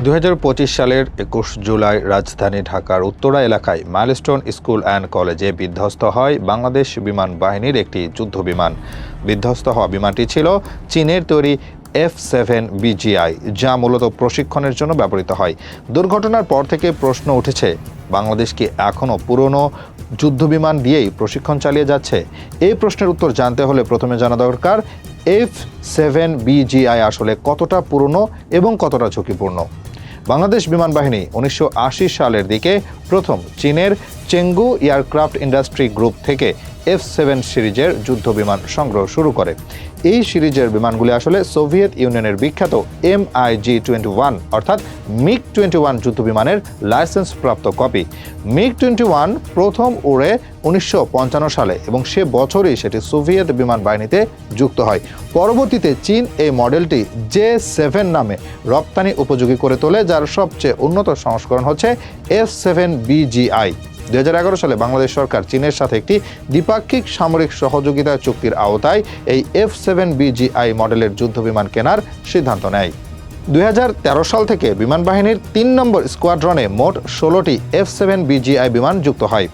2025 সালের 21 জুলাই রাজধানী ঢাকার উত্তরা এলাকায় মাইলস্টোন স্কুল অ্যান্ড কলেজে বিধ্বস্ত হয় বাংলাদেশ বিমান বাহিনীর একটি যুদ্ধবিমান। বিধ্বস্ত হওয়া বিমানটি ছিল চীনের তৈরি F-7BGI, যা মূলত প্রশিক্ষণের জন্য ব্যবহৃত হয়। দুর্ঘটনার পর থেকে প্রশ্ন উঠেছে, বাংলাদেশ কি এখনও পুরনো যুদ্ধবিমান দিয়েই প্রশিক্ষণ চালিয়ে যাচ্ছে? এই প্রশ্নের উত্তর জানতে হলে প্রথমে জানা দরকার F-7BGI আসলে কতটা পুরনো এবং কতটা ঝুঁকিপূর্ণ। বাংলাদেশ বিমান বাহিনী 1980 সালের দিকে প্রথম চীনের চেঙ্গু এয়ারক্রাফট ইন্ডাস্ট্রি গ্রুপ থেকে F-7 সিরিজের যুদ্ধবিমান সংগ্রহ শুরু করে। এই সিরিজের বিমানগুলি আসলে সোভিয়েত ইউনিয়নের বিখ্যাত MiG-21 অর্থাৎ MiG-21 যুদ্ধবিমানের লাইসেন্সপ্রাপ্ত কপি। MiG-21 প্রথম উড়ে 1955 সালে এবং সে বছরই সেটি সোভিয়েত বিমান বাহিনীতে যুক্ত হয়। পরবর্তীতে চীন এই মডেলটি J-7 নামে রপ্তানি উপযোগী করে তোলে, যার সবচেয়ে উন্নত সংস্করণ হচ্ছে F-7BGI। 2011 সালে বাংলাদেশ সরকার চীনের সাথে একটি দ্বিপাক্ষিক সামরিক সহযোগিতা চুক্তির আওতায় এই F-7BGI মডেলের যুদ্ধবিমান কেনার সিদ্ধান্ত নেয়। 2013 সাল থেকে বিমান বাহিনীর 3 নম্বর স্কোয়াড্রনে মোট 16টি F-7BGI বিমান যুক্ত হয়।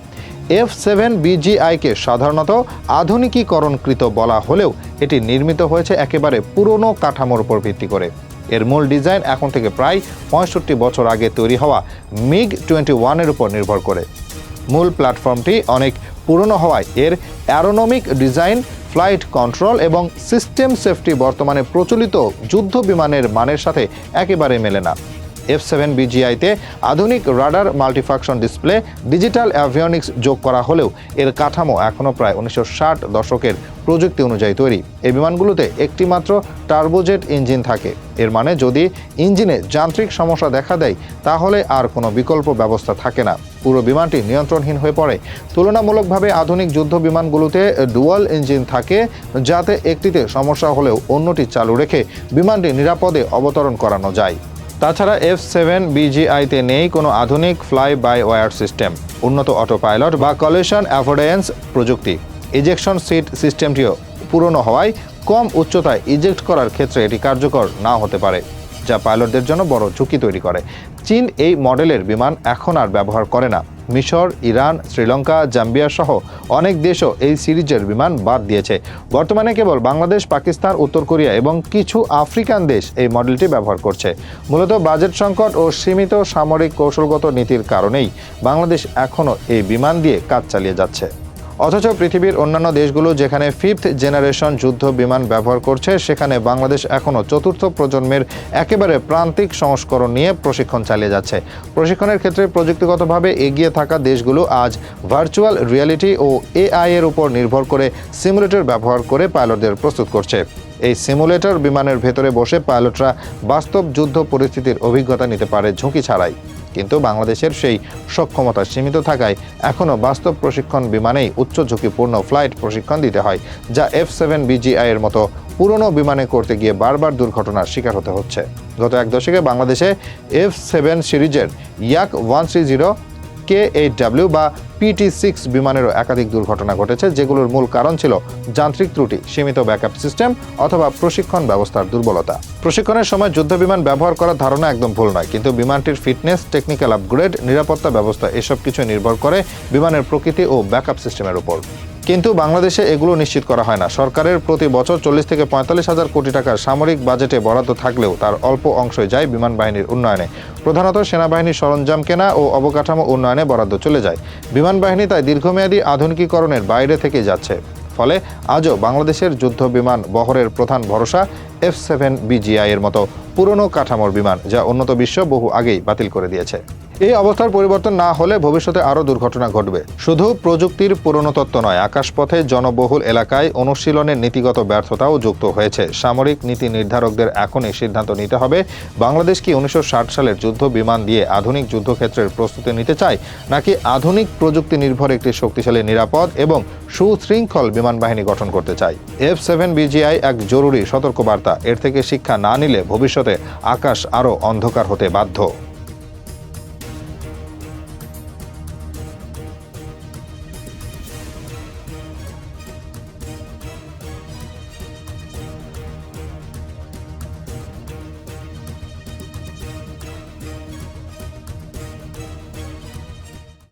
F-7BGI-কে সাধারণত আধুনিকীকরণকৃত বলা হলেও এটি নির্মিত হয়েছে একেবারে পুরনো কাঠামোর উপর ভিত্তি করে। এর মূল ডিজাইন এখন থেকে প্রায় 65 বছর আগে তৈরি হওয়া MiG-21 এর উপর নির্ভর করে। মূল প্ল্যাটফর্মটি অনেক পুরনো হওয়ায় এর অ্যারোনমিক ডিজাইন, ফ্লাইট কন্ট্রোল এবং সিস্টেম সেফটি বর্তমানে প্রচলিত যুদ্ধ বিমানের মানের সাথে একেবারে মেলে না। F-7BGI-তে আধুনিক radar, multifunction display, digital avionics যোগ করা হলেও এর কাঠামো এখনও প্রায় 1960 দশকের প্রযুক্তি অনুযায়ী তৈরি। এই বিমানগুলোতে একটি মাত্র টার্বোজেট ইঞ্জিন থাকে। এর মানে যদি ইঞ্জিনে যান্ত্রিক সমস্যা দেখা দেয় তাহলে আর কোনো বিকল্প ব্যবস্থা থাকে না, পুরো বিমানটি নিয়ন্ত্রণহীন হয়ে পড়ে। তুলনামূলকভাবে আধুনিক যুদ্ধ বিমানগুলোতে ডুয়াল ইঞ্জিন থাকে, যাতে একটিতে সমস্যা হলেও অন্যটি চালু রেখে বিমানটি নিরাপদে অবতরণ করানো যায়। তাছাড়া F-7BGI-তে নেই কোনো আধুনিক ফ্লাই বাই ওয়্যার সিস্টেম, উন্নত অটো পাইলট বা কলিশন অ্যাভয়েডেন্স প্রযুক্তি। ইজেকশন সিট সিস্টেমটিও পুরনো হওয়ায় কম উচ্চতায় ইজেক্ট করার ক্ষেত্রে এটি কার্যকর নাও হতে পারে, যা পাইলটদের জন্য বড় ঝুঁকি তৈরি করে। চীন এই মডেলের বিমান এখন আর ব্যবহার করে না। মিশর, ইরান, শ্রীলঙ্কা, জাম্বিয়া সহ অনেক দেশও এই সিরিজের বিমান বাদ দিয়েছে। বর্তমানে কেবল বাংলাদেশ, পাকিস্তান, উত্তর কোরিয়া এবং কিছু আফ্রিকান দেশ এই মডেলটি ব্যবহার করছে। মূলত বাজেট সংকট ও সীমিত সামরিক কৌশলগত নীতির কারণেই বাংলাদেশ এখনও এই বিমান দিয়ে কাজ চালিয়ে যাচ্ছে। অথচ পৃথিবীর অন্যান্য দেশগুলো যেখানে 5th জেনারেশন যুদ্ধ বিমান ব্যবহার করছে, সেখানে বাংলাদেশ এখনও 4র্থ প্রজন্মের একেবারে প্রান্তিক সংস্করণ নিয়ে প্রশিক্ষণ চালিয়ে যাচ্ছে। প্রশিক্ষণের ক্ষেত্রে প্রযুক্তিগতভাবে এগিয়ে থাকা দেশগুলো আজ ভার্চুয়াল রিয়ালিটি ও AI এর উপর নির্ভর করে সিমুলেটর ব্যবহার করে পাইলটদের প্রস্তুত করছে। এই সিমুলেটর বিমানের ভেতরে বসে পাইলটরা বাস্তব যুদ্ধ পরিস্থিতির অভিজ্ঞতা নিতে পারে ঝুঁকি ছাড়াই। কিন্তু বাংলাদেশের সেই সক্ষমতা সীমিত থাকায় এখনও বাস্তব প্রশিক্ষণ বিমানেই উচ্চ ঝুঁকিপূর্ণ ফ্লাইট প্রশিক্ষণ দিতে হয়, যা F-7BGI এর মতো পুরনো বিমানে করতে গিয়ে বারবার দুর্ঘটনার শিকার হতে হচ্ছে। গত এক দশকে বাংলাদেশে F-7 সিরিজের Yak-130, K-8W বা PT-6 বিমানেরও একাধিক দুর্ঘটনা ঘটেছে, যেগুলোর মূল কারণ ছিল যান্ত্রিক ত্রুটি, সীমিত ব্যাকআপ সিস্টেম অথবা প্রশিক্ষণ ব্যবস্থার দুর্বলতা। প্রশিক্ষণের সময় যুদ্ধ বিমান ব্যবহার করার ধারণা একদম ভুল নয়, কিন্তু বিমানটির ফিটনেস, টেকনিক্যাল আপগ্রেড, নিরাপত্তা ব্যবস্থা এসব কিছু নির্ভর করে বিমানের প্রকৃতি ও ব্যাকআপ সিস্টেমের উপর। কিন্তু বাংলাদেশে এগুলো নিশ্চিত করা হয় না। সরকারের প্রতি বছর 40 থেকে 45 হাজার কোটি টাকার সামরিক বাজেটে বরাদ্দ থাকলেও তার অল্প অংশই যায় বিমান বাহিনীর উন্নয়নে। প্রধানত সেনাবাহিনীর সরঞ্জাম কেনা ও অবকাঠামো উন্নয়নে বরাদ্দ চলে যায়। বিমান বাহিনী তাই দীর্ঘমেয়াদী আধুনিকীকরণের বাইরে থেকে যাচ্ছে। ফলে আজও বাংলাদেশের যুদ্ধ বিমান বহরের প্রধান ভরসা F-7BGI এর মতো পুরনো কাঠামোর বিমান, যা উন্নত বিশ্ব বহু আগেই বাতিল করে দিয়েছে। এই অবস্থার পরিবর্তন না হলে ভবিষ্যতে আরও দুর্ঘটনা ঘটবে। শুধু প্রযুক্তির পুরনোতত্ত্ব নয়, আকাশপথে জনবহুল এলাকায় অনুশীলনের নীতিগত ব্যর্থতাও যুক্ত হয়েছে। সামরিক নীতি নির্ধারকদের এখনই সিদ্ধান্ত নিতে হবে, বাংলাদেশ কি 1960 সালের যুদ্ধ বিমান দিয়ে আধুনিক যুদ্ধক্ষেত্রের প্রস্তুতি নিতে চায়, নাকি আধুনিক প্রযুক্তি নির্ভর একটি শক্তিশালী, নিরাপদ এবং সুশৃঙ্খল বিমান বাহিনী গঠন করতে চায়। F-7BGI এক জরুরি সতর্কবার্তা। এর থেকে শিক্ষা না নিলে ভবিষ্যতে আকাশ আরও অন্ধকার হতে বাধ্য।